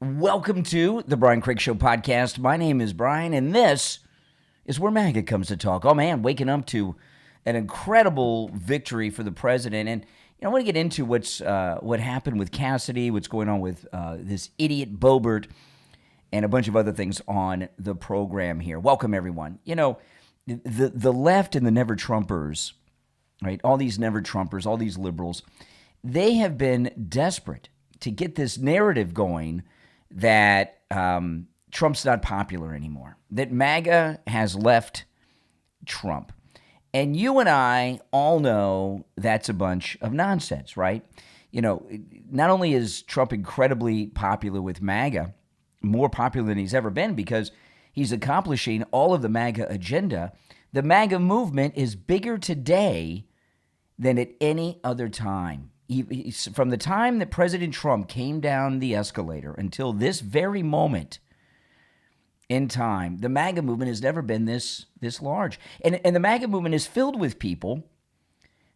Welcome to the Brian Craig Show podcast. My name is Brian, and this is where MAGA comes to talk. Oh, man, waking up to an incredible victory for the president. And I want to get into what happened with Cassidy, what's going on with this idiot Boebert, and a bunch of other things on the program here. Welcome, everyone. The left and the never-Trumpers, right, all these never-Trumpers, all these liberals, they have been desperate to get this narrative going that Trump's not popular anymore, that MAGA has left Trump. And you and I all know that's a bunch of nonsense, right? Not only is Trump incredibly popular with MAGA, more popular than he's ever been because he's accomplishing all of the MAGA agenda, the MAGA movement is bigger today than at any other time. From the time that President Trump came down the escalator until this very moment in time, the MAGA movement has never been this large. And the MAGA movement is filled with people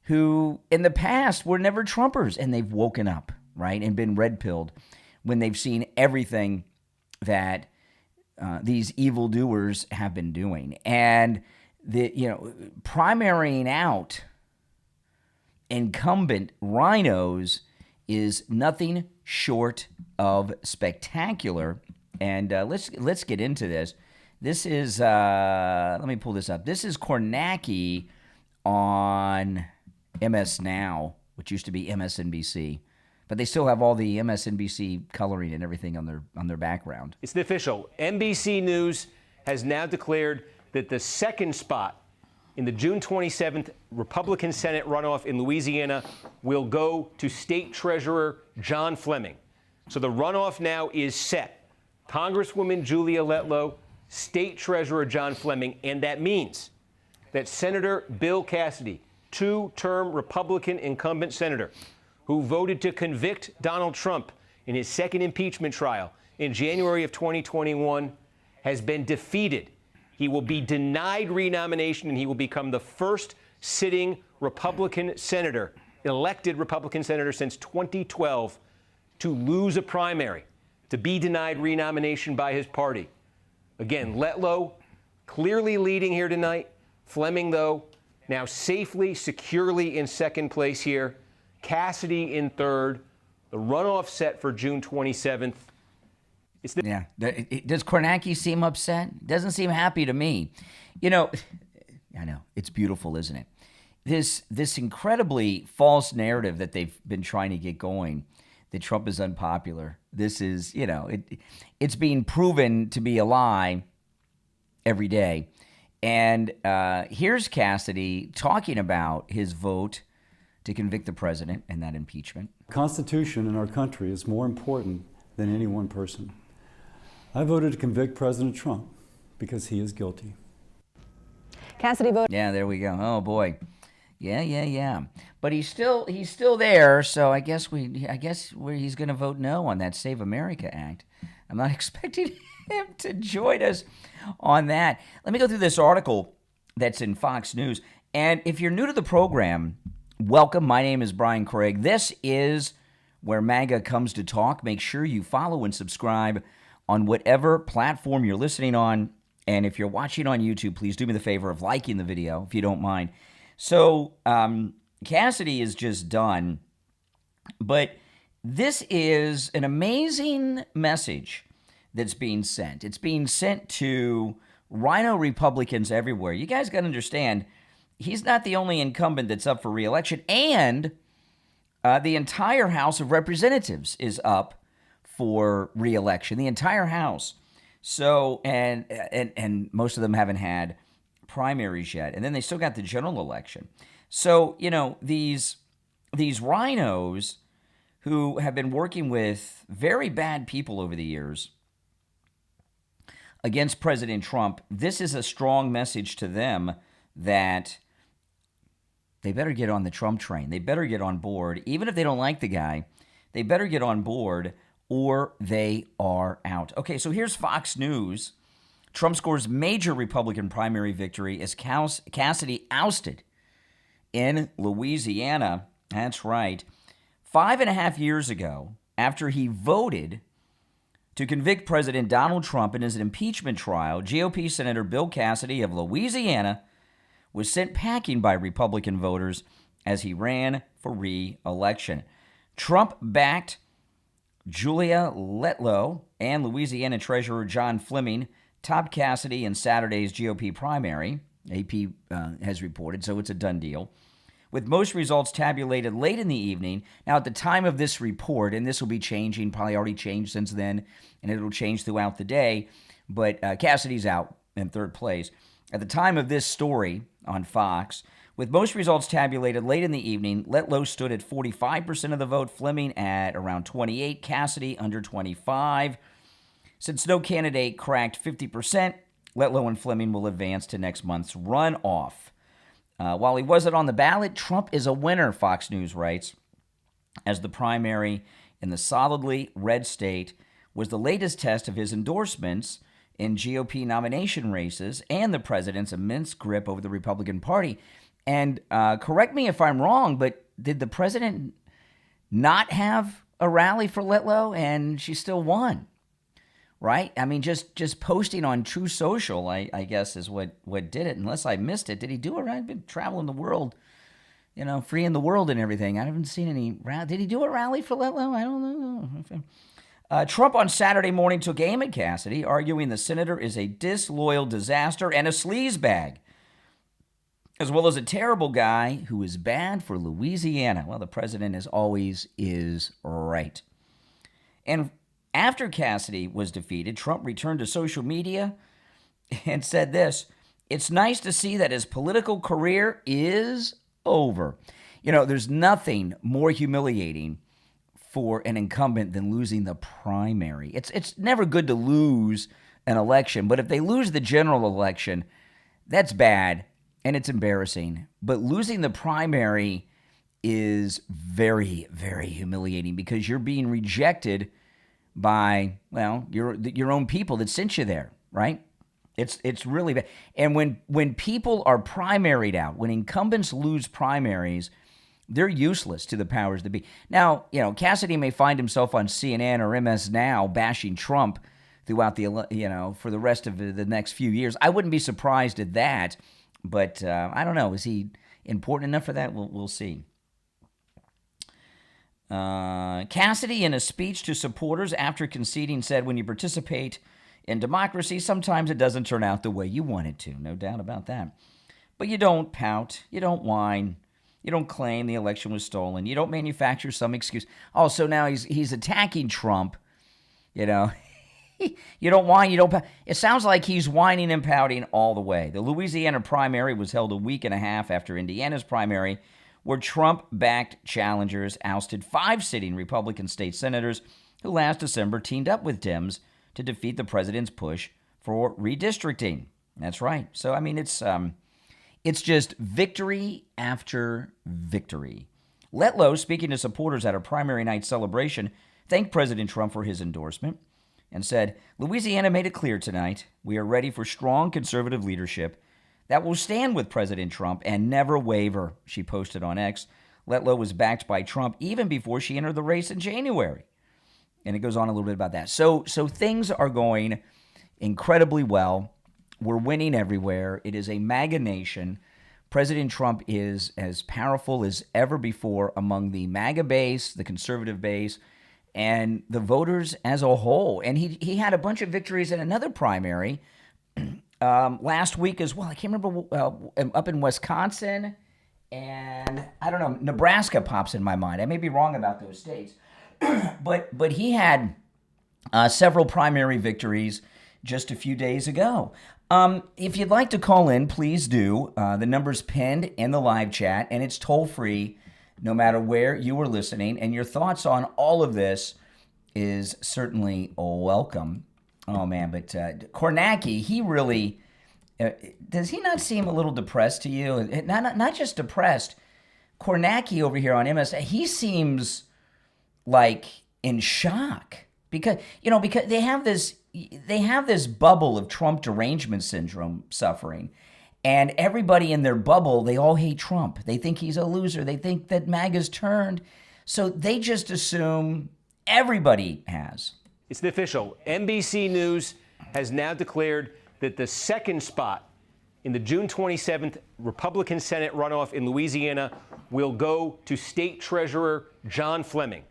who in the past were never Trumpers, and they've woken up, right, and been red-pilled when they've seen everything that these evildoers have been doing. And primarying out incumbent rhinos is nothing short of spectacular. And let's get into this. This is let me pull this up. This is Kornacki on MS Now, which used to be MSNBC, but they still have all the MSNBC coloring and everything on their background. It's the official. NBC News has now declared that the second spot in the June 27th Republican Senate runoff in Louisiana will go to State Treasurer John Fleming. So the runoff now is set. Congresswoman Julia Letlow, State Treasurer John Fleming, and that means that Senator Bill Cassidy, two-term Republican incumbent senator who voted to convict Donald Trump in his second impeachment trial in January of 2021, has been defeated. He will be denied renomination, and he will become the first sitting Republican senator, elected Republican senator since 2012, to lose a primary, to be denied renomination by his party. Again, Letlow clearly leading here tonight. Fleming, though, now safely, securely in second place here. Cassidy in third. The runoff set for June 27th. Does Kornacki seem upset? Doesn't seem happy to me. I know. It's beautiful, isn't it? This incredibly false narrative that they've been trying to get going, that Trump is unpopular. This is, it's being proven to be a lie every day. And here's Cassidy talking about his vote to convict the president and that impeachment. The Constitution in our country is more important than any one person. I voted to convict President Trump because he is guilty. Cassidy voted. Yeah, there we go. Oh boy. Yeah. But he's still there, so I guess he's going to vote no on that Save America Act. I'm not expecting him to join us on that. Let me go through this article that's in Fox News. And if you're new to the program, welcome. My name is Brian Craig. This is where MAGA comes to talk. Make sure you follow and subscribe on whatever platform you're listening on. And if you're watching on YouTube, please do me the favor of liking the video, if you don't mind. So Cassidy is just done. But this is an amazing message that's being sent. It's being sent to rhino Republicans everywhere. You guys got to understand, he's not the only incumbent that's up for re-election. And the entire House of Representatives is up for re-election, the entire House. So, and most of them haven't had primaries yet. And then they still got the general election. So, these rhinos who have been working with very bad people over the years against President Trump, this is a strong message to them that they better get on the Trump train. They better get on board. Even if they don't like the guy, they better get on board or they are out. Okay, so here's Fox News. Trump scores major Republican primary victory as Cassidy ousted in Louisiana. That's right. 5.5 years ago, after he voted To convict President Donald Trump in his impeachment trial, GOP Senator Bill Cassidy of Louisiana was sent packing by Republican voters as he ran for re-election. Trump backed Julia Letlow and Louisiana Treasurer John Fleming topped Cassidy in Saturday's GOP primary, AP has reported, so it's a done deal, with most results tabulated late in the evening. Now, at the time of this report, and this will be changing, probably already changed since then, and it'll change throughout the day, but Cassidy's out in third place. At the time of this story on Fox, with most results tabulated late in the evening, Letlow stood at 45% of the vote, Fleming at around 28%, Cassidy under 25%. Since no candidate cracked 50%, Letlow and Fleming will advance to next month's runoff. While he wasn't on the ballot, Trump is a winner, Fox News writes, as the primary in the solidly red state was the latest test of his endorsements in GOP nomination races and the president's immense grip over the Republican Party. And correct me if I'm wrong, but did the president not have a rally for Letlow and she still won? Right? I mean, just posting on True Social, I guess, is what did it. Unless I missed it. Did he do it? I've been traveling the world, free in the world and everything. I haven't seen any rally. Did he do a rally for Letlow? I don't know. Trump on Saturday morning took aim at Cassidy, arguing the senator is a disloyal disaster and a sleazebag, as well as a terrible guy who is bad for Louisiana. Well, the president, as always, is right. And after Cassidy was defeated, Trump returned to social media and said this: "It's nice to see that his political career is over." There's nothing more humiliating for an incumbent than losing the primary. It's never good to lose an election, but if they lose the general election, that's bad and it's embarrassing. But losing the primary is very, very humiliating because you're being rejected by, your own people that sent you there, right? It's really bad. And when people are primaried out, when incumbents lose primaries, they're useless to the powers that be. Now, Cassidy may find himself on CNN or MS Now bashing Trump throughout for the rest of the next few years. I wouldn't be surprised at that, but I don't know. Is he important enough for that? We'll see. Cassidy, in a speech to supporters after conceding, said, "When you participate in democracy, sometimes it doesn't turn out the way you want it to." No doubt about that. But you don't pout. You don't whine. You don't claim the election was stolen. You don't manufacture some excuse. Oh, so now he's attacking Trump. You don't whine. You don't pout. It sounds like he's whining and pouting all the way. The Louisiana primary was held a week and a half after Indiana's primary, where Trump-backed challengers ousted 5 sitting Republican state senators who last December teamed up with Dems to defeat the president's push for redistricting. That's right. So, I mean, it's just victory after victory. Letlow, speaking to supporters at a primary night celebration, thanked President Trump for his endorsement and said, "Louisiana made it clear tonight we are ready for strong conservative leadership that will stand with President Trump and never waver," she posted on X. Letlow was backed by Trump even before she entered the race in January. And it goes on a little bit about that. So things are going incredibly well. We're winning everywhere. It is a MAGA nation. President Trump is as powerful as ever before among the MAGA base, the conservative base, and the voters as a whole. And he had a bunch of victories in another primary last week as well. I can't remember, up in Wisconsin, and I don't know, Nebraska pops in my mind. I may be wrong about those states. but he had several primary victories just a few days ago. If you'd like to call in, please do. The number's pinned in the live chat, and it's toll-free no matter where you are listening. And your thoughts on all of this is certainly welcome. Oh, man, but Kornacki, he really, does he not seem a little depressed to you? Not just depressed. Kornacki over here on MS, he seems like in shock because they have this bubble of Trump derangement syndrome suffering, and everybody in their bubble, they all hate Trump. They think he's a loser. They think that MAGA's turned. So they just assume everybody has. It's official. NBC News has now declared that the second spot in the June 27th Republican Senate runoff in Louisiana will go to State Treasurer John Fleming.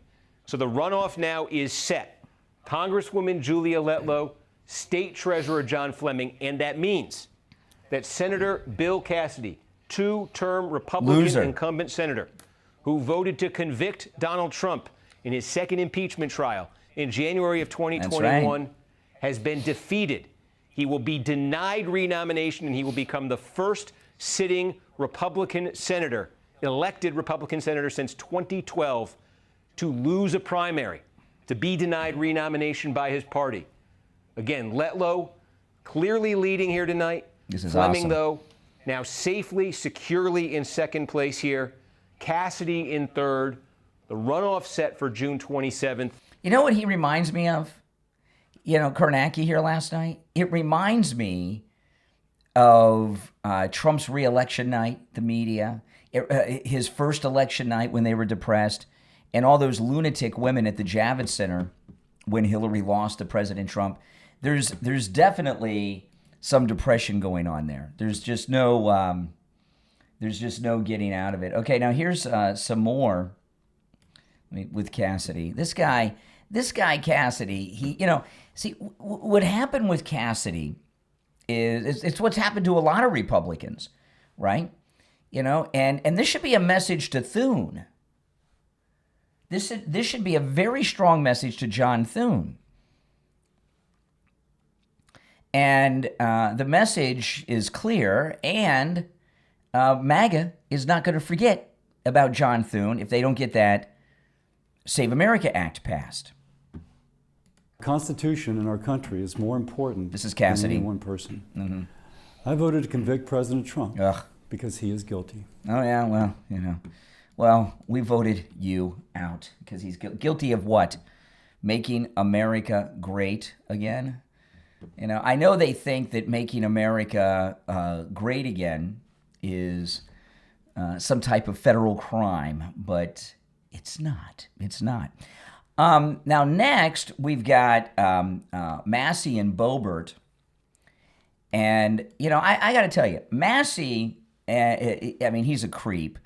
So the runoff now is set. Congresswoman Julia Letlow, State Treasurer John Fleming, and that means that Senator Bill Cassidy, two-term Republican incumbent senator who voted to convict Donald Trump in his second impeachment trial in January of 2021, has been defeated. He will be denied renomination, and he will become the first sitting Republican senator, elected Republican senator since 2012, to lose a primary, to be denied renomination by his party. Again, Letlow clearly leading here tonight. This is Fleming, awesome. though, now safely, securely in second place here. Cassidy in third. The runoff set for June 27th. You know what he reminds me of? You know, Kornacki here last night. It reminds me of Trump's re-election night, the media, his first election night when they were depressed, and all those lunatic women at the Javits Center when Hillary lost to President Trump. There's definitely some depression going on there. There's just no getting out of it. Okay, now here's some more with Cassidy. This guy Cassidy, what happened with Cassidy is it's what's happened to a lot of Republicans, right? And this should be a message to Thune. This should be a very strong message to John Thune. And the message is clear, and MAGA is not going to forget about John Thune if they don't get that Save America Act passed. The Constitution in our country is more important This is Cassidy. than any one person. Mm-hmm. I voted to convict President Trump Ugh. because he is guilty. Oh, yeah, well, we voted you out because he's guilty of what? Making America great again? I know they think that making America great again is some type of federal crime, but it's not. It's not. Now, next, we've got Massey and Boebert. And, I got to tell you, Massey, he's a creep.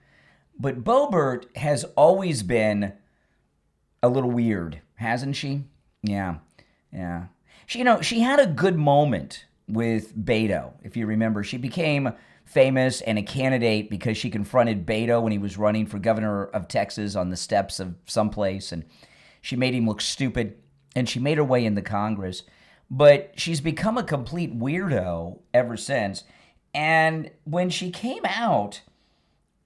But Boebert has always been a little weird, hasn't she? Yeah. She had a good moment with Beto, if you remember. She became famous and a candidate because she confronted Beto when he was running for governor of Texas on the steps of someplace, and she made him look stupid, and she made her way into Congress. But she's become a complete weirdo ever since. And when she came out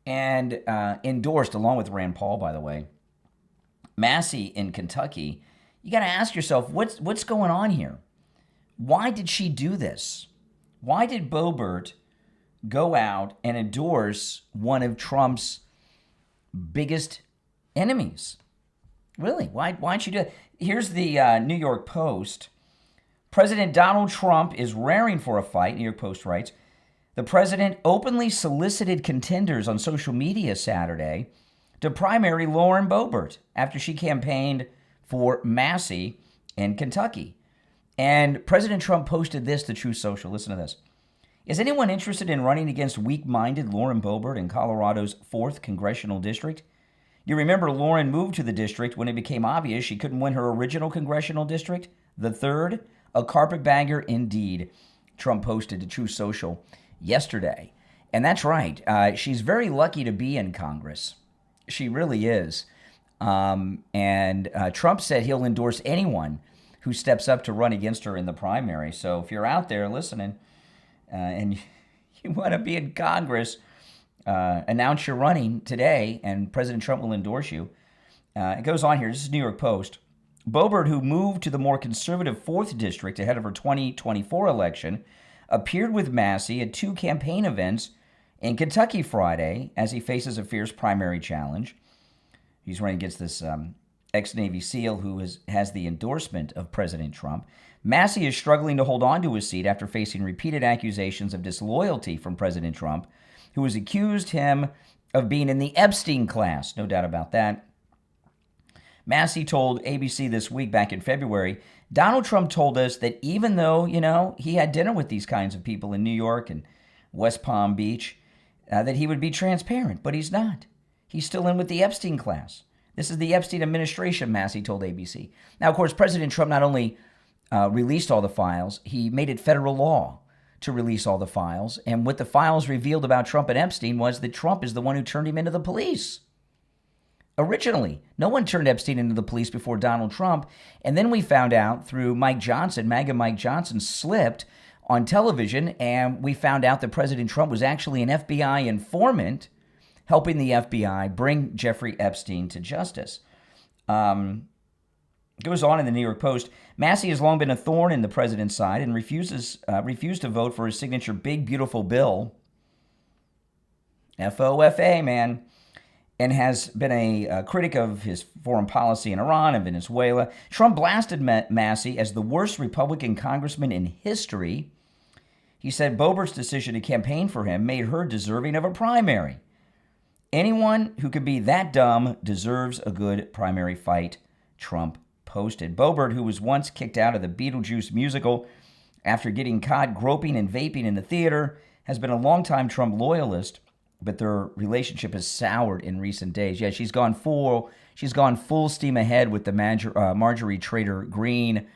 and endorsed, along with Rand Paul, by the way, Massey in Kentucky, you got to ask yourself, what's going on here? Why did she do this? Why did Boebert go out and endorse one of Trump's biggest enemies? Really? Why'd she do it? Here's the New York Post. President Donald Trump is raring for a fight, New York Post writes. The president openly solicited contenders on social media Saturday to primary Lauren Boebert after she campaigned for Massey in Kentucky. And President Trump posted this to Truth Social. Listen to this. Is anyone interested in running against weak-minded Lauren Boebert in Colorado's 4th Congressional District? You remember Lauren moved to the district when it became obvious she couldn't win her original congressional district, the 3rd? A carpetbagger indeed, Trump posted to Truth Social yesterday. And that's right. She's very lucky to be in Congress. She really is. And Trump said he'll endorse anyone who steps up to run against her in the primary. So if you're out there listening and you want to be in Congress, announce you're running today, and President Trump will endorse you. It goes on here. This is New York Post. Boebert, who moved to the more conservative 4th District ahead of her 2024 election, appeared with Massey at 2 campaign events in Kentucky Friday as he faces a fierce primary challenge. He's running against this ex-Navy SEAL who has the endorsement of President Trump. Massey is struggling to hold on to his seat after facing repeated accusations of disloyalty from President Trump, who has accused him of being in the Epstein class. No doubt about that. Massey told ABC This Week back in February, Donald Trump told us that even though, he had dinner with these kinds of people in New York and West Palm Beach, that he would be transparent, but he's not. He's still in with the Epstein class. This is the Epstein administration, Massey told ABC. Now, of course, President Trump not only released all the files, he made it federal law to release all the files. And what the files revealed about Trump and Epstein was that Trump is the one who turned him into the police. Originally, no one turned Epstein into the police before Donald Trump. And then we found out through Mike Johnson, MAGA Mike Johnson slipped on television, and we found out that President Trump was actually an FBI informant helping the FBI bring Jeffrey Epstein to justice. Goes on in the New York Post, Massey has long been a thorn in the president's side and refused to vote for his signature big, beautiful bill, FOFA, man, and has been a critic of his foreign policy in Iran and Venezuela. Trump blasted Massey as the worst Republican congressman in history. He said Boebert's decision to campaign for him made her deserving of a primary. Anyone who could be that dumb deserves a good primary fight, Trump posted. Boebert, who was once kicked out of the Beetlejuice musical after getting caught groping and vaping in the theater, has been a longtime Trump loyalist, but their relationship has soured in recent days. Yeah, she's gone full steam ahead with the Marjorie Taylor Greene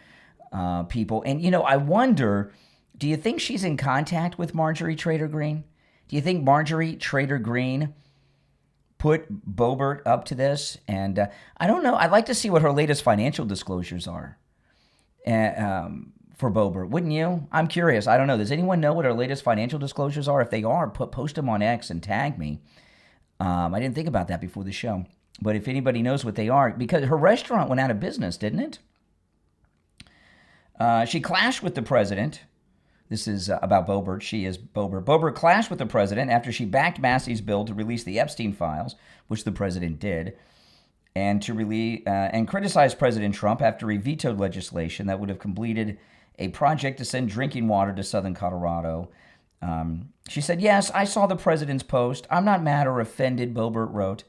people. And, I wonder, do you think she's in contact with Marjorie Taylor Greene? Do you think Marjorie Taylor Greene put Boebert up to this? And I don't know. I'd like to see what her latest financial disclosures are for Boebert. Wouldn't you? I'm curious. I don't know. Does anyone know what her latest financial disclosures are? If they are, post them on X and tag me. I didn't think about that before the show. But if anybody knows what they are, because her restaurant went out of business, didn't it? She clashed with the president. This is about Boebert. She is Boebert. Boebert clashed with the president after she backed Massey's bill to release the Epstein files, which the president did, and and criticized President Trump after he vetoed legislation that would have completed a project to send drinking water to southern Colorado. She said, "Yes, I saw the president's post. I'm not mad or offended," Boebert wrote.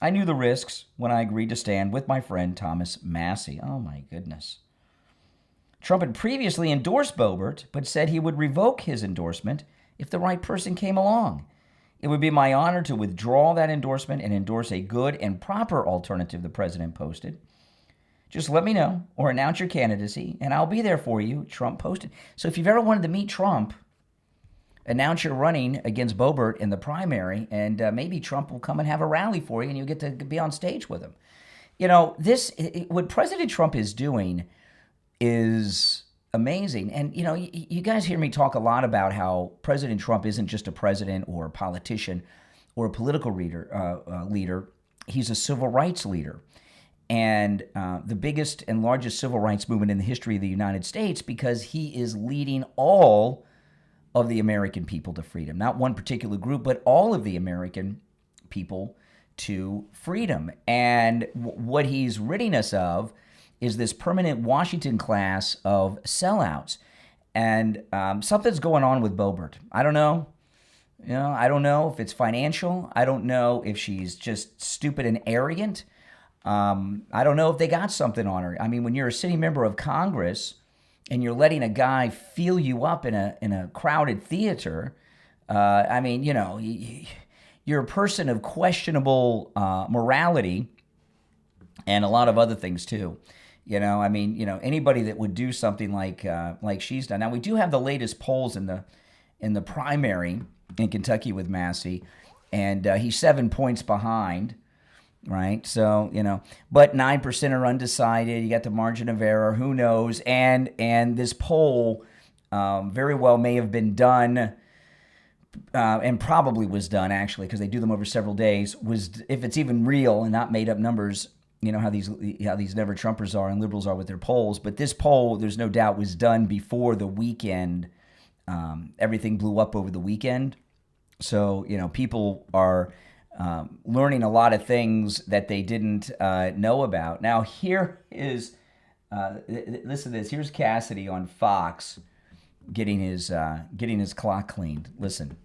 "I knew the risks when I agreed to stand with my friend Thomas Massey." Oh, my goodness. Trump had previously endorsed Boebert, but said he would revoke his endorsement if the right person came along. "It would be my honor to withdraw that endorsement and endorse a good and proper alternative," the president posted. "Just let me know or announce your candidacy, and I'll be there for you," Trump posted. So if you've ever wanted to meet Trump, announce you're running against Boebert in the primary, and maybe Trump will come and have a rally for you, and you'll get to be on stage with him. What President Trump is doing is amazing. And, you guys hear me talk a lot about how President Trump isn't just a president or a politician or a political leader. He's a civil rights leader. And the biggest and largest civil rights movement in the history of the United States, because he is leading all of the American people to freedom. Not one particular group, but all of the American people to freedom. And what he's ridding us of is this permanent Washington class of sellouts. And something's going on with Boebert. I don't know. I don't know if it's financial. I don't know if she's just stupid and arrogant. I don't know if they got something on her. I mean, when you're a sitting member of Congress and you're letting a guy feel you up in a crowded theater, you're a person of questionable morality and a lot of other things too. Anybody that would do something like she's done. Now, we do have the latest polls in the primary in Kentucky with Massey, and he's 7 points behind, right? So, but 9% are undecided. You got the margin of error. Who knows? And this poll very well may have been done, and probably was done, actually, because they do them over several days, if it's even real and not made up numbers. You know how these never Trumpers are and liberals are with their polls. But this poll, there's no doubt, was done before the weekend. Everything blew up over the weekend. So, people are learning a lot of things that they didn't know about. Now, here is, listen to this. Here's Cassidy on Fox getting his clock cleaned. Listen.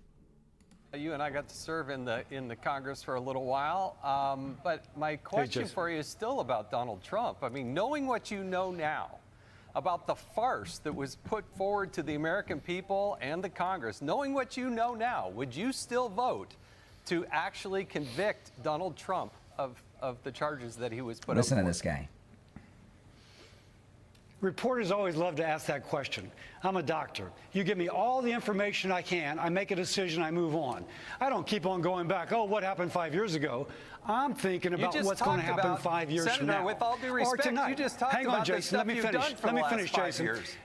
You and I got to serve in the Congress for a little while, but my question for you is still about Donald Trump. I mean, knowing what you know now about the farce that was put forward to the American people and the Congress, knowing what you know now, would you still vote to actually convict Donald Trump of the charges that he was put up for? Listen to this guy. Reporters always love to ask that question. I'm a doctor. You give me all the information I can, I make a decision, I move on. I don't keep on going back, oh, what happened 5 years ago? I'm thinking about what's going to happen 5 years from now. Senator, with all due respect, or tonight. You just talked Hang on, about Jason, the stuff let me you've finish. done for Let the me last finish, 5 Jason. years.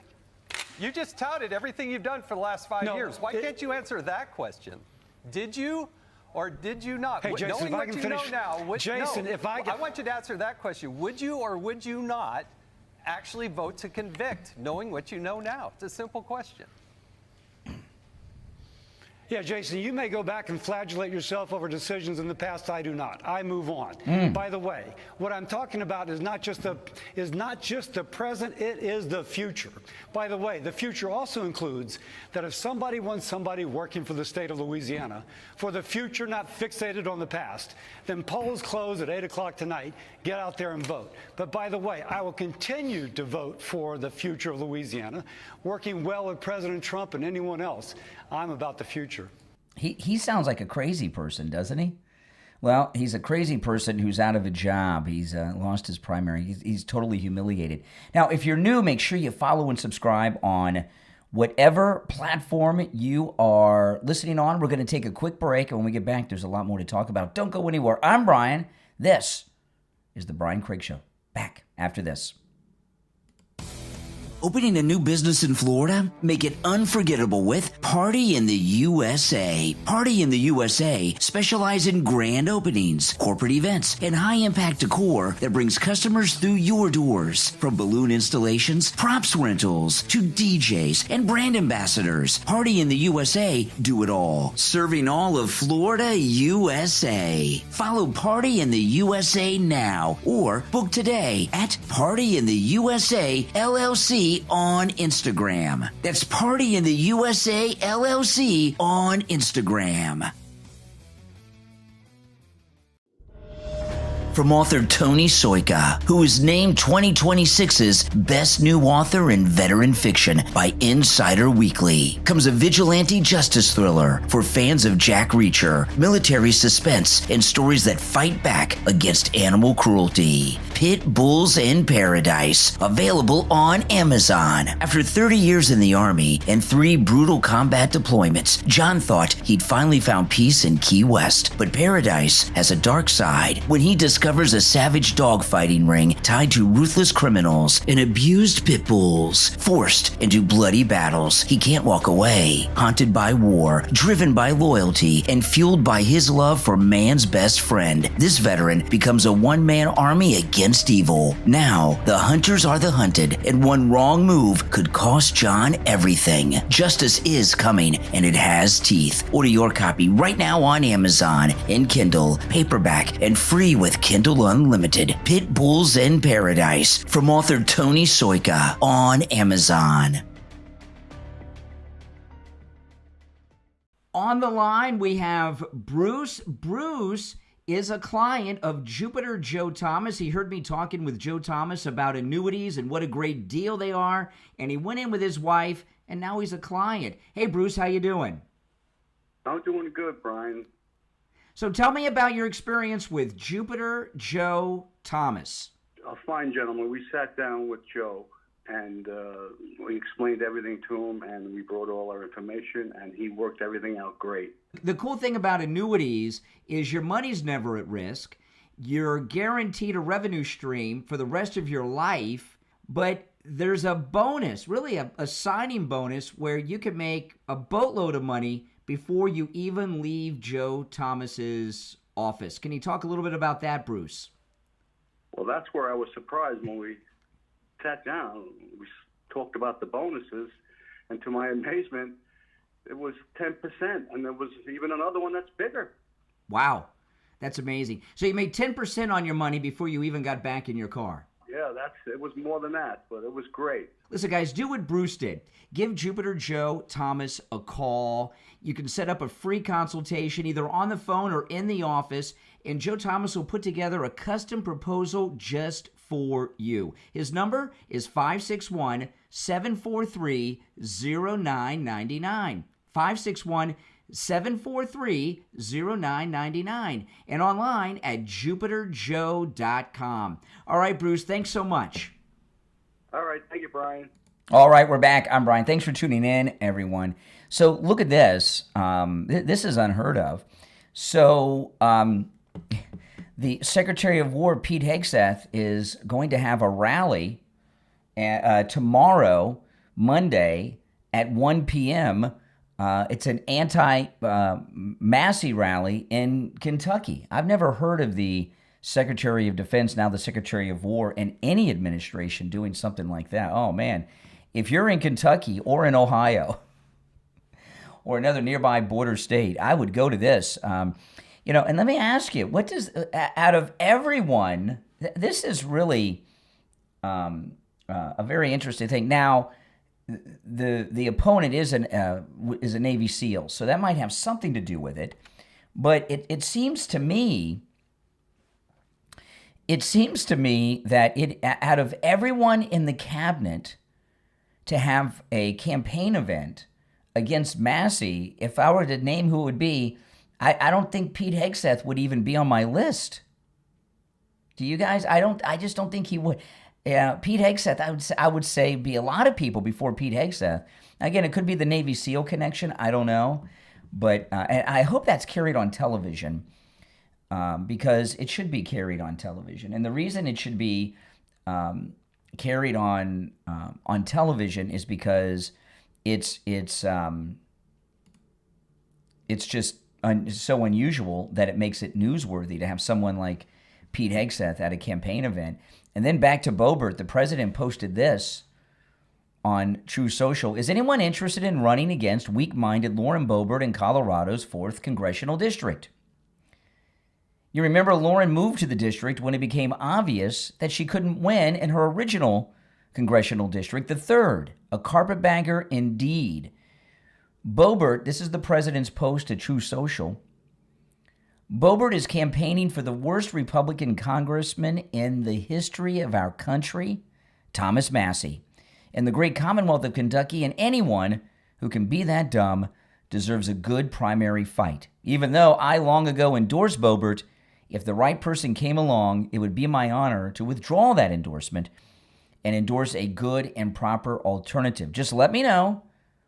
You just touted everything you've done for the last 5 years. Why can't you answer that question? Did you or did you not? Hey, Jason, knowing if I what can you finish, know now, Jason, if I can, I want you to answer that question. Would you or would you not actually vote to convict, knowing what you know now? It's a simple question. Yeah, Jason, you may go back and flagellate yourself over decisions in the past. I do not. I move on. By the way, what I'm talking about is not just the present, it is the future. By the way, the future also includes that if somebody wants somebody working for the state of Louisiana, for the future, not fixated on the past, then polls close at 8 o'clock tonight. Get out there and vote. But by the way, I will continue to vote for the future of Louisiana, working well with President Trump and anyone else. I'm about the future. He sounds like a crazy person, doesn't he? Well, he's a crazy person who's out of a job. He's lost his primary. He's totally humiliated. Now, if you're new, make sure you follow and subscribe on whatever platform you are listening on. We're going to take a quick break, and when we get back, there's a lot more to talk about. Don't go anywhere. I'm Brian. This is The Brian Craig Show. Back after this. Opening a new business in Florida? Make it unforgettable with Party in the USA. Party in the USA specialize in grand openings, corporate events, and high-impact decor that brings customers through your doors. From balloon installations, props rentals, to DJs and brand ambassadors, Party in the USA do it all. Serving all of Florida, USA. Follow Party in the USA now or book today at Party in the USA LLC on Instagram. That's Party in the USA LLC on Instagram. From author Tony Soika, who is named 2026's Best New Author in Veteran Fiction by Insider Weekly, comes a vigilante justice thriller for fans of Jack Reacher, military suspense, and stories that fight back against animal cruelty. Pit Bulls in Paradise, available on Amazon. After 30 years in the Army and 3 brutal combat deployments, John thought he'd finally found peace in Key West. But Paradise has a dark side when he discovers a savage dogfighting ring tied to ruthless criminals and abused pit bulls. Forced into bloody battles, he can't walk away. Haunted by war, driven by loyalty, and fueled by his love for man's best friend, this veteran becomes a one-man army against evil. Now, the hunters are the hunted, and one wrong move could cost John everything. Justice is coming, and it has teeth. Order your copy right now on Amazon, in Kindle, paperback, and free with Kindle Unlimited. Pit Bulls in Paradise, from author Tony Soika, on Amazon. On the line, we have Bruce. Bruce is a client of Jupiter Joe Thomas. He heard me talking with Joe Thomas about annuities and what a great deal they are, and he went in with his wife, and now he's a client. Hey, Bruce, how you doing? I'm doing good, Brian. So tell me about your experience with Jupiter Joe Thomas. A fine gentleman. We sat down with Joe, and we explained everything to him, and we brought all our information, and he worked everything out great. The cool thing about annuities is your money's never at risk. You're guaranteed a revenue stream for the rest of your life, but there's a bonus, really a signing bonus, where you can make a boatload of money before you even leave Joe Thomas's office. Can you talk a little bit about that, Bruce? Well, that's where I was surprised when we sat down. We talked about the bonuses, and to my amazement, it was 10%, and there was even another one that's bigger. Wow, that's amazing. So you made 10% on your money before you even got back in your car. Yeah, it was more than that, but it was great. Listen, guys, do what Bruce did. Give Jupiter Joe Thomas a call. You can set up a free consultation either on the phone or in the office, and Joe Thomas will put together a custom proposal just for you. His number is 561-743-0999. 561-743-0999. And online at jupiterjoe.com. All right, Bruce, thanks so much. All right. Thank you, Brian. All right, we're back. I'm Brian. Thanks for tuning in, everyone. So look at this. This is unheard of. So the Secretary of War, Pete Hegseth, is going to have a rally tomorrow, Monday, at 1 p.m. It's an anti-Massey rally in Kentucky. I've never heard of the Secretary of Defense, now the Secretary of War, and any administration doing something like that. Oh, man. If you're in Kentucky or in Ohio or another nearby border state, I would go to this. And let me ask you, what does, out of everyone, this is really a very interesting thing. Now, the opponent is a Navy SEAL, so that might have something to do with it. But it seems to me that out of everyone in the cabinet to have a campaign event against Massey, if I were to name who it would be, I don't think Pete Hegseth would even be on my list. Do you guys? I just don't think he would. Yeah, Pete Hegseth, I would say be a lot of people before Pete Hegseth. Again, it could be the Navy SEAL connection. I don't know. But and I hope that's carried on television because it should be carried on television. And the reason it should be carried on television is because it's just so unusual that it makes it newsworthy to have someone like Pete Hegseth at a campaign event. And then back to Boebert, the president posted this on True Social. Is anyone interested in running against weak-minded Lauren Boebert in Colorado's 4th Congressional District? You remember Lauren moved to the district when it became obvious that she couldn't win in her original congressional district, the 3rd. A carpetbagger indeed. Boebert, this is the president's post to True Social. Boebert is campaigning for the worst Republican congressman in the history of our country, Thomas Massey, in the great Commonwealth of Kentucky, and anyone who can be that dumb deserves a good primary fight. Even though I long ago endorsed Boebert, if the right person came along, it would be my honor to withdraw that endorsement and endorse a good and proper alternative. Just let me know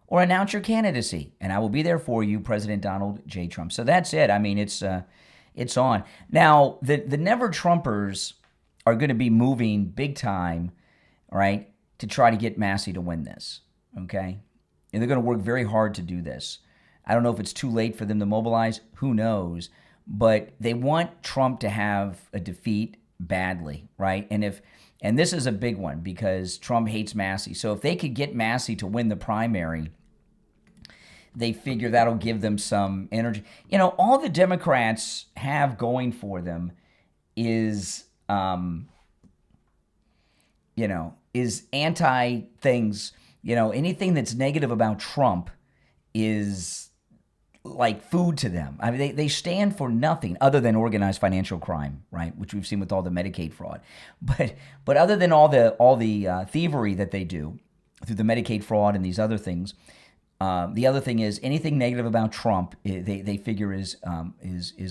or announce your candidacy, and I will be there for you, President Donald J. Trump. So that's it. I mean, it's on. Now, the Never Trumpers are going to be moving big time, right, to try to get Massey to win this, okay? And they're going to work very hard to do this. I don't know if it's too late for them to mobilize. Who knows? But they want Trump to have a defeat badly, right? And this is a big one because Trump hates Massey. So if they could get Massey to win the primary, they figure that'll give them some energy. All the Democrats have going for them is, is anti things. Anything that's negative about Trump is like food to them. I mean, they stand for nothing other than organized financial crime, right? Which we've seen with all the Medicaid fraud. But other than all the thievery that they do through the Medicaid fraud and these other things, the other thing is anything negative about Trump, they figure is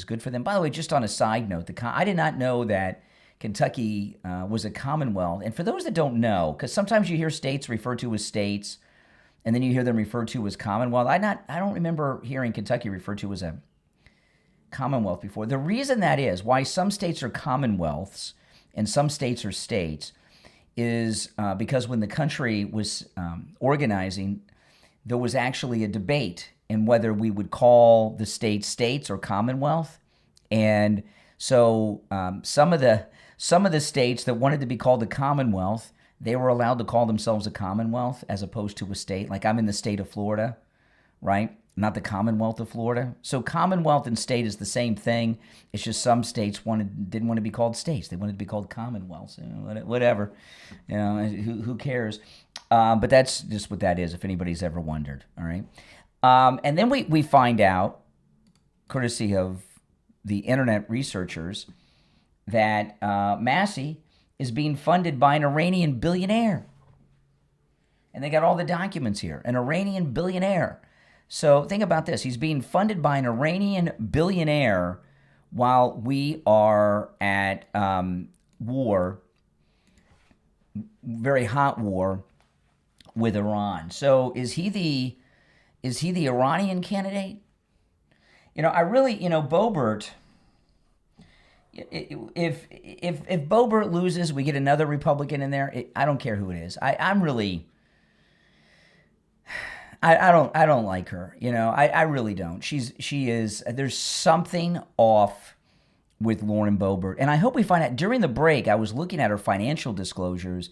good for them. By the way, just on a side note, I did not know that Kentucky was a commonwealth. And for those that don't know, because sometimes you hear states referred to as states, and then you hear them referred to as commonwealth. I don't remember hearing Kentucky referred to as a commonwealth before. The reason that is why some states are commonwealths and some states are states is because when the country was organizing, there was actually a debate in whether we would call the states or commonwealth. And so some of the states that wanted to be called a commonwealth, they were allowed to call themselves a commonwealth as opposed to a state. Like I'm in the state of Florida, right? Not the Commonwealth of Florida. So Commonwealth and state is the same thing. It's just some states didn't want to be called states. They wanted to be called Commonwealths. Whatever. Who cares? But that's just what that is, if anybody's ever wondered, all right? And then we find out, courtesy of the internet researchers, that Massey is being funded by an Iranian billionaire. And they got all the documents here. An Iranian billionaire. So think about this. He's being funded by an Iranian billionaire while we are at war, very hot war with Iran. So is he the Iranian candidate? I really, Boebert, if Boebert loses, we get another Republican in there. I don't care who it is. I don't like her. I really don't. There's something off with Lauren Boebert. And I hope we find out. During the break, I was looking at her financial disclosures,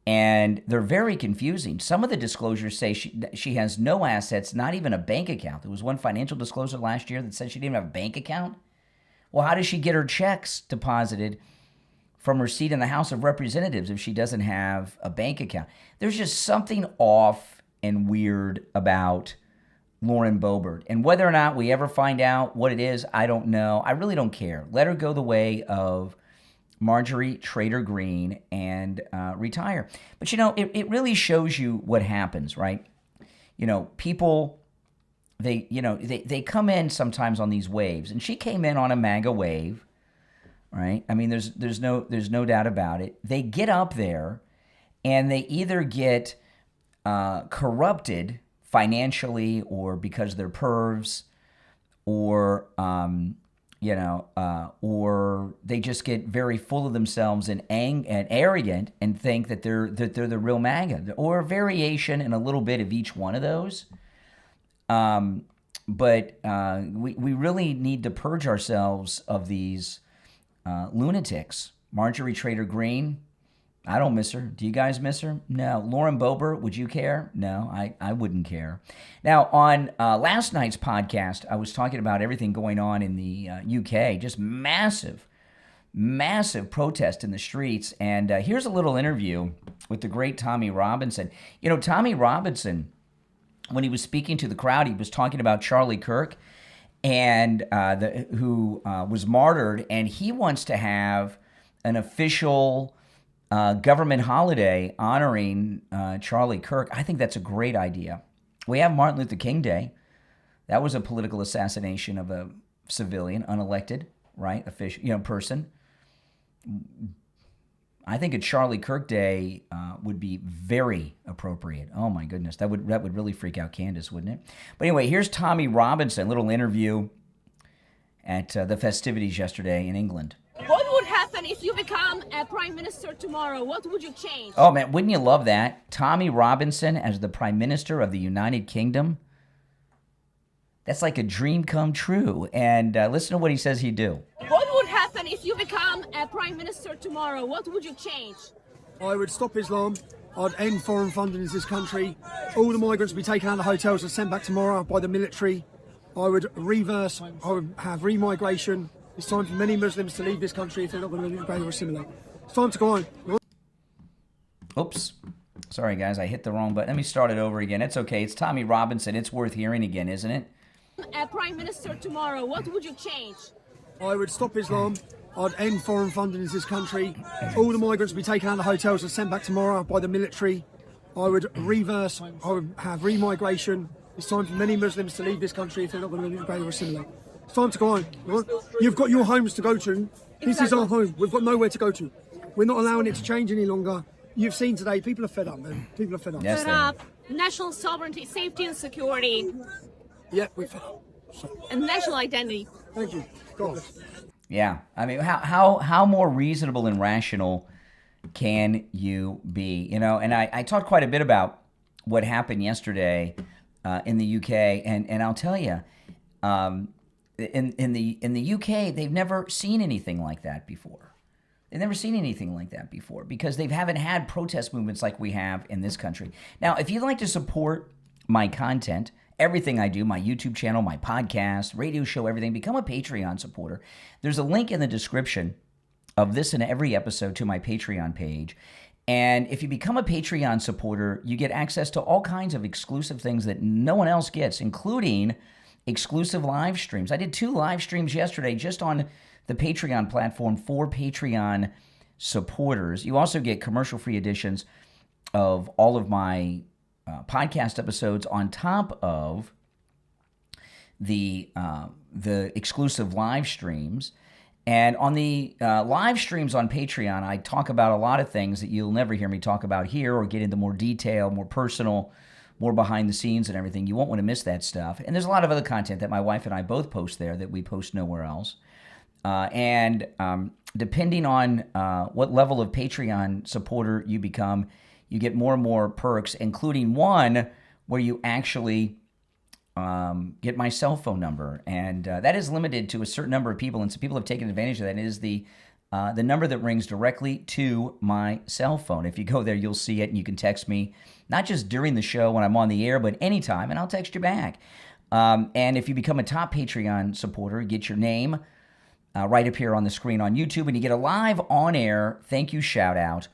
and they're very confusing. Some of the disclosures say she has no assets, not even a bank account. There was one financial disclosure last year that said she didn't even have a bank account. Well, how does she get her checks deposited from her seat in the House of Representatives if she doesn't have a bank account? There's just something off and weird about Lauren Boebert. And whether or not we ever find out what it is, I don't know. I really don't care. Let her go the way of Marjorie Trader Greene and retire. But, it really shows you what happens, right? People, they come in sometimes on these waves. And she came in on a MAGA wave, right? I mean, there's no doubt about it. They get up there and they either get corrupted financially or because they're pervs, or or they just get very full of themselves and arrogant and think that they're the real MAGA, or a variation and a little bit of each one of those. But we really need to purge ourselves of these lunatics. Marjorie Trader Greene, I don't miss her. Do you guys miss her? No. Lauren Boebert, would you care? No, I wouldn't care. Now, on last night's podcast, I was talking about everything going on in the UK, just massive protest in the streets. And here's a little interview with the great Tommy Robinson. Tommy Robinson, when he was speaking to the crowd, he was talking about Charlie Kirk, and who was martyred, and he wants to have an official government holiday honoring Charlie Kirk. I think that's a great idea. We have Martin Luther King Day. That was a political assassination of a civilian, unelected, right, official, person. I think a Charlie Kirk Day would be very appropriate. Oh my goodness, that would really freak out Candace, wouldn't it? But anyway, here's Tommy Robinson, a little interview at the festivities yesterday in England. What would happen if you become a prime minister tomorrow? What would you change? Oh, man, wouldn't you love that? Tommy Robinson as the prime minister of the United Kingdom. That's like a dream come true. And listen to what he says he'd do. What would happen if you become a prime minister tomorrow? What would you change? I would stop Islam. I'd end foreign funding in this country. All the migrants would be taken out of the hotels and sent back tomorrow by the military. I would reverse. I would have remigration. It's time for many Muslims to leave this country if they're not going to integrate or assimilate. It's time to go on. Oops. Sorry, guys. I hit the wrong button. Let me start it over again. It's okay. It's Tommy Robinson. It's worth hearing again, isn't it? A prime minister tomorrow, what would you change? I would stop Islam. I'd end foreign funding in this country. All the migrants would be taken out of the hotels and sent back tomorrow by the military. I would reverse. I would have remigration. It's time for many Muslims to leave this country if they're not going to integrate or assimilate. It's time to go on. You've got your homes to go to. This is our home. We've got nowhere to go to. We're not allowing it to change any longer. You've seen today, people are fed up, man. People are fed up. Yes, fed up. National sovereignty, safety and security. Yeah, we're fed up. And national identity. Thank you. God bless. Yeah. I mean, how more reasonable and rational can you be? And I talked quite a bit about what happened yesterday in the UK, and I'll tell you, in the UK, they've never seen anything like that before. They've never seen anything like that before because they haven't had protest movements like we have in this country. Now, if you'd like to support my content everything I do, my YouTube channel, my podcast, radio show, everything, become a Patreon supporter. There's a link in the description of this and every episode to my Patreon page. And if you become a Patreon supporter, you get access to all kinds of exclusive things that no one else gets, including exclusive live streams. I did 2 live streams yesterday just on the Patreon platform for Patreon supporters. You also get commercial-free editions of all of my podcast episodes on top of the exclusive live streams. And on the live streams on Patreon, I talk about a lot of things that you'll never hear me talk about here, or get into more detail, more personal, more behind the scenes and everything. You won't want to miss that stuff. And there's a lot of other content that my wife and I both post there that we post nowhere else. And depending on what level of Patreon supporter you become, you get more and more perks, including one where you actually get my cell phone number. And that is limited to a certain number of people, and some people have taken advantage of that. It is the number that rings directly to my cell phone. If you go there, you'll see it, and you can text me, not just during the show when I'm on the air, but anytime, and I'll text you back. And if you become a top Patreon supporter, you get your name right up here on the screen on YouTube, and you get a live on-air thank you shout-out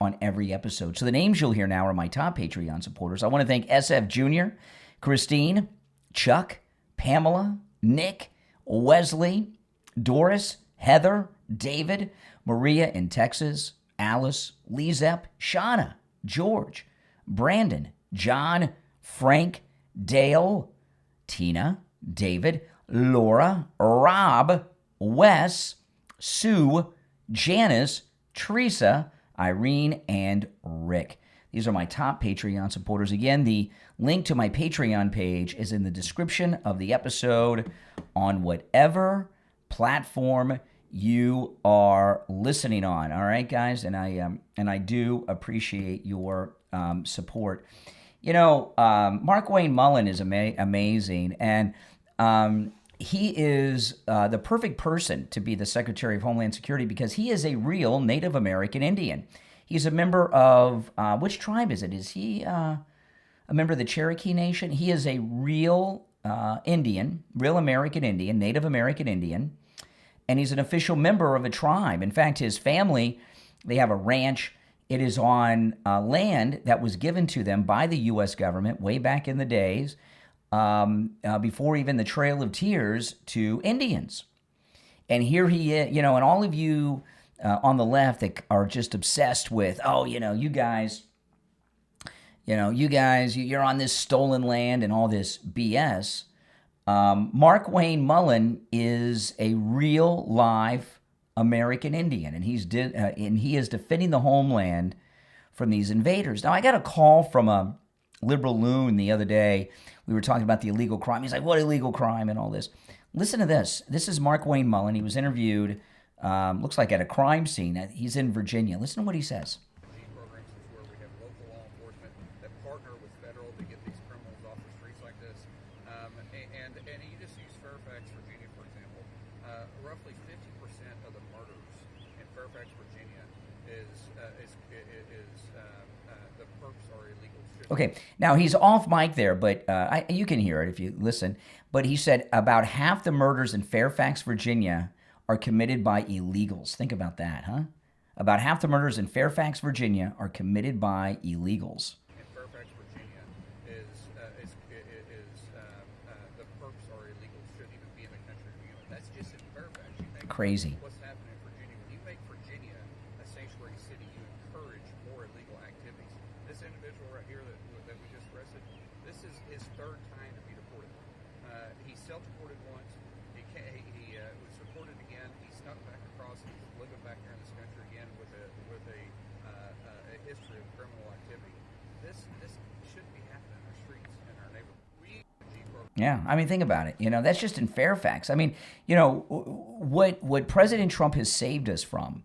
on every episode. So the names you'll hear now are my top Patreon supporters. I want to thank SF Jr., Christine, Chuck, Pamela, Nick, Wesley, Doris, Heather, David, Maria in Texas, Alice, Lizep, Shauna, George, Brandon, John, Frank, Dale, Tina, David, Laura, Rob, Wes, Sue, Janice, Teresa, Irene, and Rick. These are my top Patreon supporters. Again, the link to my Patreon page is in the description of the episode on whatever platform you are listening on. All right, guys? And I do appreciate your support. You know, Mark Wayne Mullen is amazing, and he is the perfect person to be the Secretary of Homeland Security because he is a real Native American Indian. He's a member of, which tribe is it? Is he a member of the Cherokee Nation? He is a real Indian, real American Indian, Native American Indian, and he's an official member of a tribe. In fact, his family, they have a ranch. It is on land that was given to them by the U.S. government way back in the days, before even the Trail of Tears, to Indians. And here he is, you know, and all of you on the left that are just obsessed with, oh, you guys, you're on this stolen land and all this BS. Mark Wayne Mullen is a real live American Indian, and he is defending the homeland from these invaders. Now, I got a call from a liberal loon the other day. We were talking about the illegal crime. He's like, what illegal crime and all this? Listen to this. This is Mark Wayne Mullen. He was interviewed, looks like at a crime scene. He's in Virginia. Listen to what he says. Programs is where we have local law enforcement that partner with federal to get these criminals off the streets like this. And you just use Fairfax, Virginia, for example. Roughly 50% of the murders in Fairfax, Virginia the perps are illegal. Okay, now he's off mic there, but you can hear it if you listen. But he said about half the murders in Fairfax, Virginia are committed by illegals. Think about that, huh? About half the murders in Fairfax, Virginia are committed by illegals. In Fairfax, Virginia the perps are illegal, shouldn't even be in the country to begin with. That's just in Fairfax. You think crazy. What's happening in Virginia? When you make Virginia a sanctuary city, you encourage more illegal activities. This individual right here that we just arrested, this is his third time to be deported. He self-deported once. He was deported again. He snuck back across. He's living back here in this country again with a history of criminal activity. This shouldn't be happening in our streets in our neighborhood. Yeah, I mean, think about it. That's just in Fairfax. I mean, what President Trump has saved us from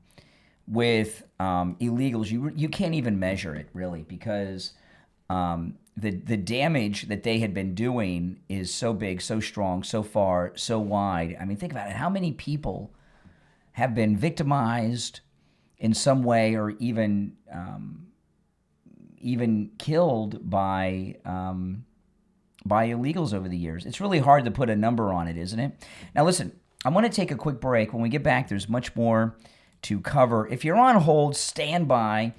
with illegals, you can't even measure it really, because the damage that they had been doing is so big, so strong, so far, so wide. I mean, think about it. How many people have been victimized in some way, or even killed by by illegals over the years. It's really hard to put a number on it, isn't it? Now, listen, I want to take a quick break. When we get back, there's much more to cover. If you're on hold, stand by.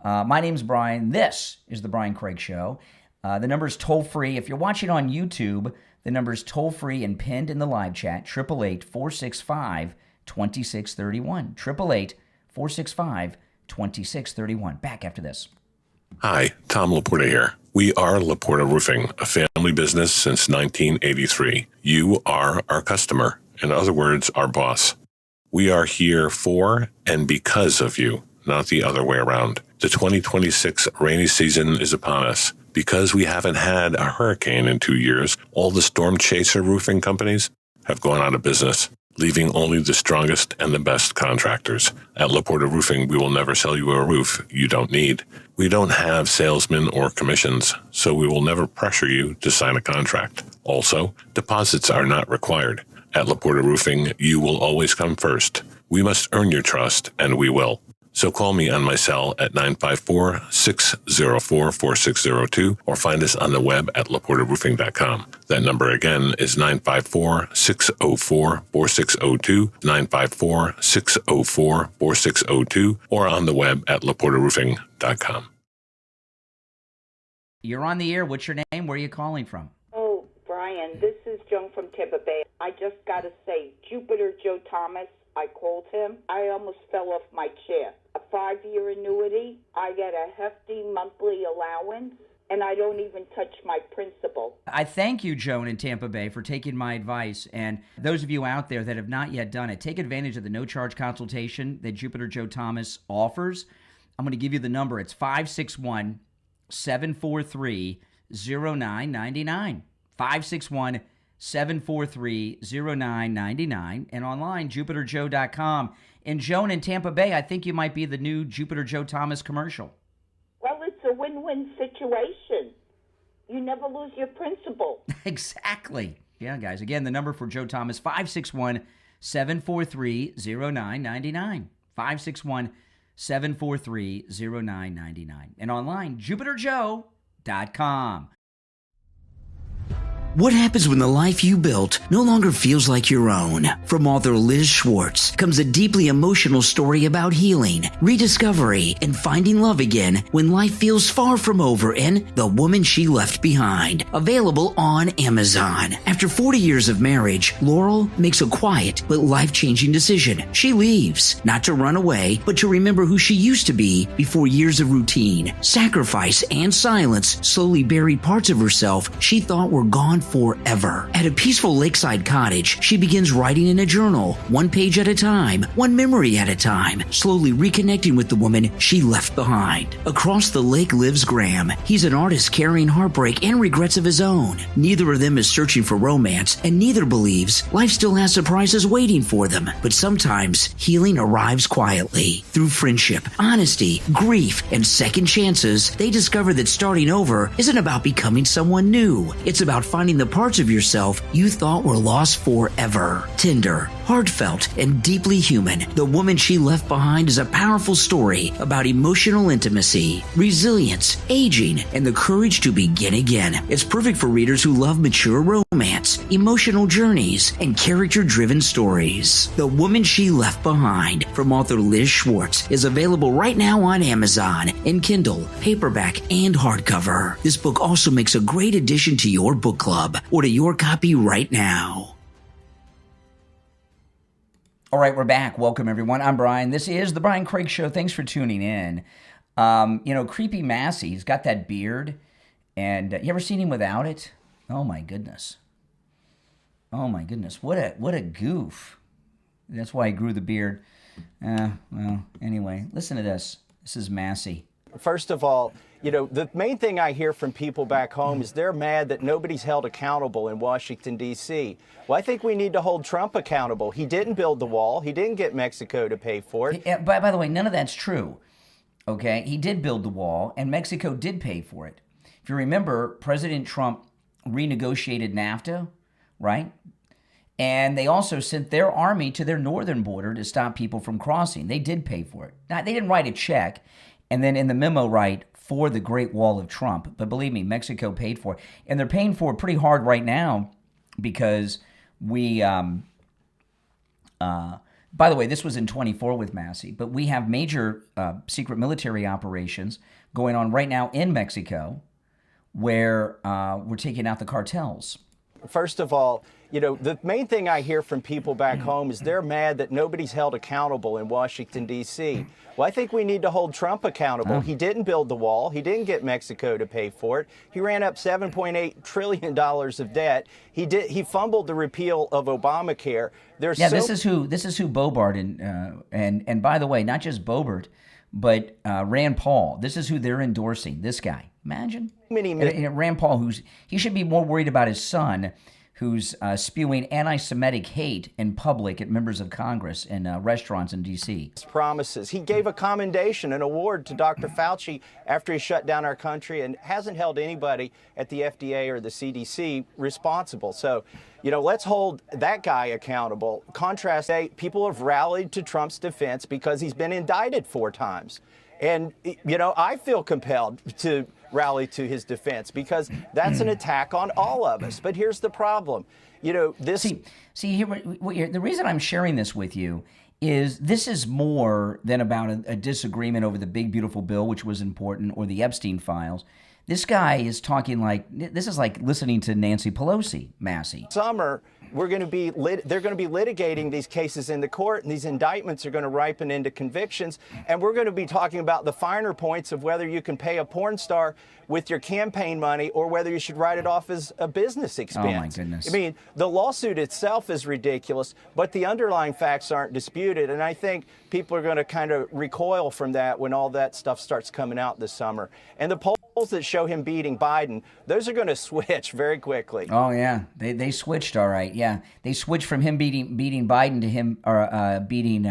My name's Brian. This is The Brian Craig Show. The number is toll-free. If you're watching on YouTube, the number is toll-free and pinned in the live chat, 888-465-2631. 888-465-2631. Back after this. Hi, Tom Laporta here. We are Laporta Roofing, a family business since 1983. You are our customer. In other words, our boss. We are here for and because of you, not the other way around. The 2026 rainy season is upon us. Because we haven't had a hurricane in 2 years, all the storm chaser roofing companies have gone out of business, leaving only the strongest and the best contractors. At Laporta Roofing, we will never sell you a roof you don't need. We don't have salesmen or commissions, so we will never pressure you to sign a contract. Also, deposits are not required. At Laporta Roofing, you will always come first. We must earn your trust, and we will. So call me on my cell at 954-604-4602 or find us on the web at laportaroofing.com. That number again is 954-604-4602, 954-604-4602, or on the web at laportaroofing.com. You're on the air. What's your name? Where are you calling from? Oh, Brian, this is Joan from Tampa Bay. I just got to say, Jupiter Joe Thomas, I called him. I almost fell off my chair. A 5-year annuity. I get a hefty monthly allowance, and I don't even touch my principal. I thank you, Joan in Tampa Bay, for taking my advice. And those of you out there that have not yet done it, take advantage of the no-charge consultation that Jupiter Joe Thomas offers. I'm going to give you the number. It's 561-743-0999. 561-743-0999. And online, jupiterjoe.com. And Joan in Tampa Bay, I think you might be the new Jupiter Joe Thomas commercial. Well, it's a win-win situation. You never lose your principal. Exactly. Yeah, guys. Again, the number for Joe Thomas, 561-743-0999. 561-743-0999. And online, jupiterjoe.com. What happens when the life you built no longer feels like your own? From author Liz Schwartz comes a deeply emotional story about healing, rediscovery, and finding love again when life feels far from over in The Woman She Left Behind. Available on Amazon. After 40 years of marriage, Laurel makes a quiet but life-changing decision. She leaves, not to run away, but to remember who she used to be before years of routine, sacrifice, and silence slowly buried parts of herself she thought were gone forever. At a peaceful lakeside cottage, she begins writing in a journal, one page at a time, one memory at a time, slowly reconnecting with the woman she left behind. Across the lake lives Graham. He's an artist carrying heartbreak and regrets of his own. Neither of them is searching for romance, and neither believes life still has surprises waiting for them. But sometimes healing arrives quietly. Through friendship, honesty, grief, and second chances, they discover that starting over isn't about becoming someone new. It's about finding the parts of yourself you thought were lost forever. Tender, heartfelt, and deeply human, The Woman She Left Behind is a powerful story about emotional intimacy, resilience, aging, and the courage to begin again. It's perfect for readers who love mature romance, emotional journeys, and character-driven stories. The Woman She Left Behind, from author Liz Schwartz, is available right now on Amazon in Kindle, paperback, and hardcover. This book also makes a great addition to your book club. Order your copy right now. All right, we're back. Welcome, everyone. I'm Brian. This is The Brian Craig Show. Thanks for tuning in. Creepy Massey, he's got that beard. And you ever seen him without it? Oh, my goodness. Oh, my goodness. What a goof. That's why he grew the beard. Well, anyway, listen to this. This is Massey. First of all, the main thing I hear from people back home is they're mad that nobody's held accountable in Washington, D.C. Well, I think we need to hold Trump accountable. He didn't build the wall. He didn't get Mexico to pay for it. By the way, none of that's true. Okay? He did build the wall, and Mexico did pay for it. If you remember, President Trump renegotiated NAFTA, right? And they also sent their army to their northern border to stop people from crossing. They did pay for it. Now, they didn't write a check and then in the memo write for the Great Wall of Trump. But believe me, Mexico paid for it. And they're paying for it pretty hard right now because we, by the way, this was in 24 with Massey, but we have major secret military operations going on right now in Mexico where we're taking out the cartels. First of all, you know, the main thing I hear from people back home is they're mad that nobody's held accountable in Washington, D.C. Well, I think we need to hold Trump accountable. He didn't build the wall. He didn't get Mexico to pay for it. He ran up $7.8 trillion of debt. He fumbled the repeal of Obamacare. This is who Bobart and by the way, not just Bobart, but Rand Paul. This is who they're endorsing. This guy. Imagine. And Rand Paul, he should be more worried about his son, who's spewing anti-Semitic hate in public at members of Congress in restaurants in D.C. Promises. He gave a commendation, an award to Dr. Fauci after he shut down our country and hasn't held anybody at the FDA or the CDC responsible. So, you know, let's hold that guy accountable. Contrast, people have rallied to Trump's defense because he's been indicted 4 times. And, you know, I feel compelled to rally to his defense because that's an attack on all of us. But here's the problem. You know, this... See here, the reason I'm sharing this with you is this is more than about a disagreement over the big, beautiful bill, which was important, or the Epstein files. This guy is talking like, this is like listening to Nancy Pelosi, Massey. Summer, they're going to be litigating these cases in the court, and these indictments are going to ripen into convictions, and we're going to be talking about the finer points of whether you can pay a porn star with your campaign money or whether you should write it off as a business expense. Oh, my goodness. I mean, the lawsuit itself is ridiculous, but the underlying facts aren't disputed, and I think people are going to kind of recoil from that when all that stuff starts coming out this summer. And the polls that show him beating Biden, those are going to switch very quickly. Oh, yeah. They switched, all right. Yeah. They switched from him beating Biden to him beating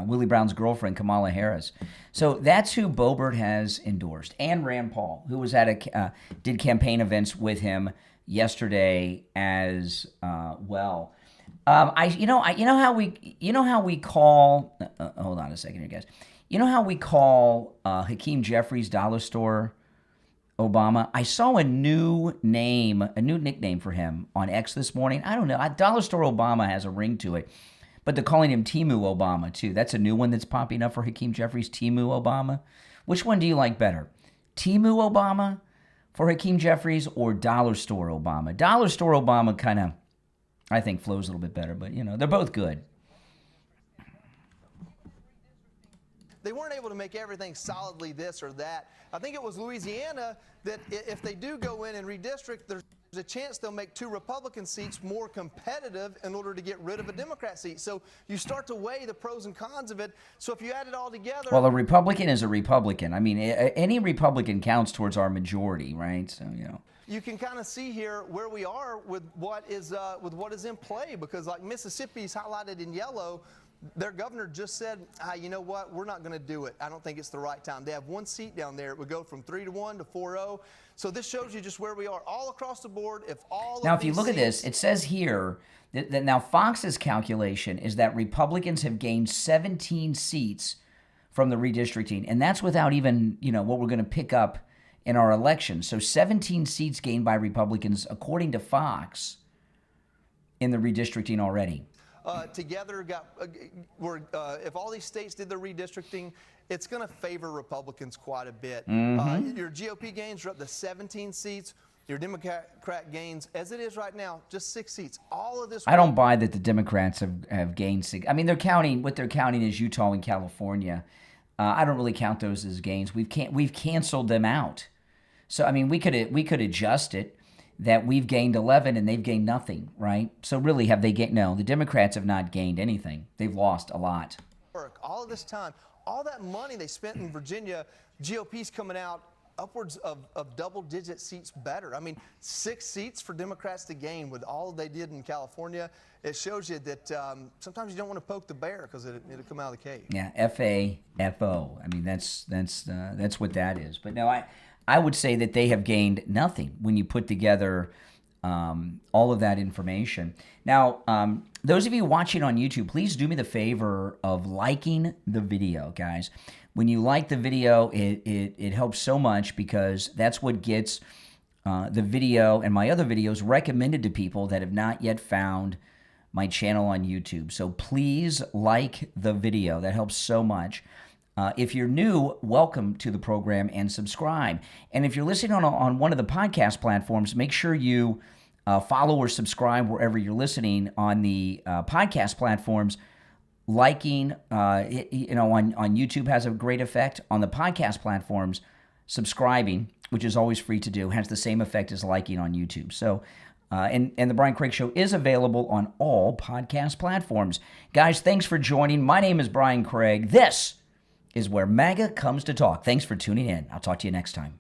Willie Brown's girlfriend, Kamala Harris. So that's who Bobart has endorsed. And Rand Paul, who was at did campaign events with him yesterday as well. You know how we call hold on a second here, guys. You know how we call Hakeem Jeffries dollar store Obama? I saw a new nickname for him on X this morning. I don't know. Dollar store Obama has a ring to it, but they're calling him Timu Obama too. That's a new one that's popping up for Hakeem Jeffries, Timu Obama. Which one do you like better? Timu Obama for Hakeem Jeffries or Dollar Store Obama? Dollar Store Obama kind of, I think, flows a little bit better, but you know, they're both good. They weren't able to make everything solidly this or that. I think it was Louisiana that if they do go in and redistrict, there's a chance they'll make 2 Republican seats more competitive in order to get rid of a Democrat seat. So you start to weigh the pros and cons of it. So if you add it all together... Well, a Republican is a Republican. I mean, any Republican counts towards our majority, right? So, you know. You can kind of see here where we are with what is in play, because like Mississippi's highlighted in yellow. Their governor just said, you know what, we're not going to do it. I don't think it's the right time. They have 1 seat down there. It would go from 3-1 to 4-0. So this shows you just where we are all across the board. If you look at this, it says here that now Fox's calculation is that Republicans have gained 17 seats from the redistricting, and that's without even, you know, what we're going to pick up in our election. So 17 seats gained by Republicans, according to Fox, in the redistricting already. Together, if all these states did their redistricting, it's going to favor Republicans quite a bit. Your GOP gains are up to 17 seats. Your Democrat gains, as it is right now, just 6 seats. All of this. I don't buy that the Democrats have gained 6. I mean, what they're counting is Utah and California. I don't really count those as gains. We've canceled them out. So I mean, we could adjust it that we've gained 11 and they've gained nothing, right? So really, have they gained? No, the Democrats have not gained anything. They've lost a lot. All of this time, all that money they spent in Virginia, GOP's coming out upwards of double-digit seats better. I mean, 6 seats for Democrats to gain with all they did in California. It shows you that sometimes you don't want to poke the bear because it'll come out of the cave. Yeah, FAFO. I mean, that's what that is. But no, I would say that they have gained nothing when you put together all of that information. Now, those of you watching on YouTube, please do me the favor of liking the video, guys. When you like the video, it helps so much, because that's what gets the video and my other videos recommended to people that have not yet found my channel on YouTube. So please like the video. That helps so much. If you're new, welcome to the program and subscribe. And if you're listening on one of the podcast platforms, make sure you follow or subscribe wherever you're listening on the podcast platforms. Liking, on YouTube has a great effect. On the podcast platforms, subscribing, which is always free to do, has the same effect as liking on YouTube. So, and the Brian Craig Show is available on all podcast platforms. Guys, thanks for joining. My name is Brian Craig. This is where MAGA comes to talk. Thanks for tuning in. I'll talk to you next time.